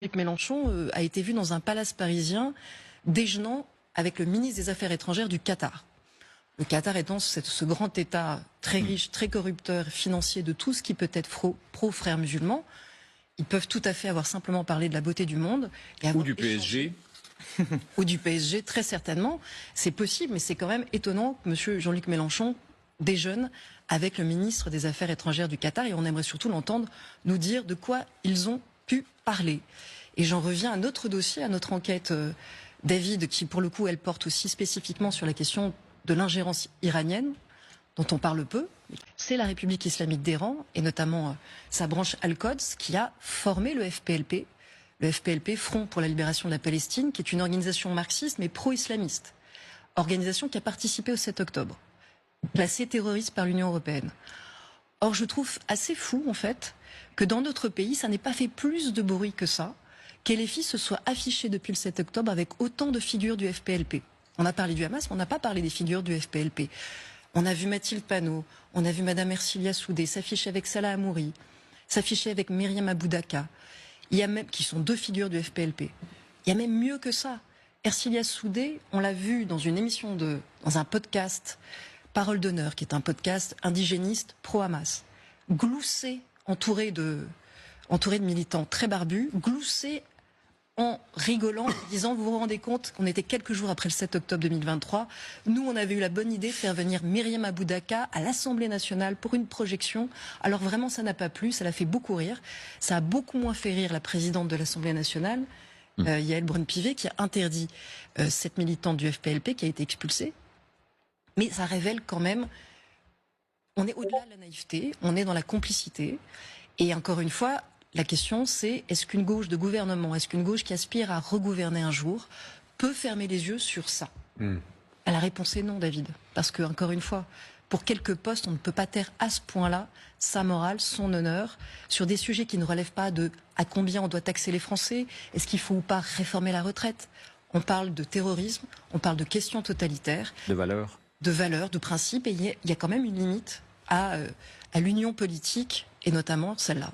Jean-Luc Mélenchon a été vu dans un palace parisien déjeunant avec le ministre des Affaires étrangères du Qatar. Le Qatar étant ce grand État très riche, très corrupteur, financier de tout ce qui peut être pro-frères musulmans. Ils peuvent tout à fait avoir simplement parlé de la beauté du monde. Et ou du PSG. Ou du PSG, très certainement. C'est possible, mais c'est quand même étonnant que M. Jean-Luc Mélenchon déjeune avec le ministre des Affaires étrangères du Qatar. Et on aimerait surtout l'entendre nous dire de quoi ils ont pu parler. Et j'en reviens à notre dossier, à notre enquête, David, qui pour le coup, elle porte aussi spécifiquement sur la question de l'ingérence iranienne, dont on parle peu. C'est la République islamique d'Iran, et notamment sa branche Al-Quds, qui a formé le FPLP. Le FPLP, Front pour la libération de la Palestine, qui est une organisation marxiste mais pro-islamiste. Organisation qui a participé au 7 octobre, classée terroriste par l'Union européenne. Or, je trouve assez fou, en fait, que dans notre pays, ça n'ait pas fait plus de bruit que ça, qu'LFI se soit affiché depuis le 7 octobre avec autant de figures du FPLP. On a parlé du Hamas, mais on n'a pas parlé des figures du FPLP. On a vu Mathilde Panot, on a vu Madame Ercilia Soudé s'afficher avec Salah Hamouri, s'afficher avec Myriam Aboudaka. Il y a même, qui sont deux figures du FPLP. Il y a même mieux que ça. Ercilia Soudé, on l'a vu dans une émission dans un podcast, Parole d'honneur, qui est un podcast indigéniste pro-Hamas, glousser, entouré de militants très barbus, glousser en rigolant, en disant, vous vous rendez compte qu'on était quelques jours après le 7 octobre 2023, nous on avait eu la bonne idée de faire venir Myriam Aboudaka à l'Assemblée nationale pour une projection. Alors vraiment ça n'a pas plu, ça l'a fait beaucoup rire, ça a beaucoup moins fait rire la présidente de l'Assemblée nationale, Yaël Braun-Pivet, qui a interdit cette militante du FPLP qui a été expulsée. Mais ça révèle quand même, on est au-delà de la naïveté, on est dans la complicité, et encore une fois, la question, c'est est-ce qu'une gauche de gouvernement, est-ce qu'une gauche qui aspire à regouverner un jour peut fermer les yeux sur ça La réponse est non, David. Parce que, encore une fois, pour quelques postes, on ne peut pas taire à ce point-là sa morale, son honneur, sur des sujets qui ne relèvent pas de à combien on doit taxer les Français, est-ce qu'il faut ou pas réformer la retraite. On parle de terrorisme, on parle de questions totalitaires. De valeurs. De valeurs, de principes, et il y a quand même une limite à l'union politique, et notamment celle-là.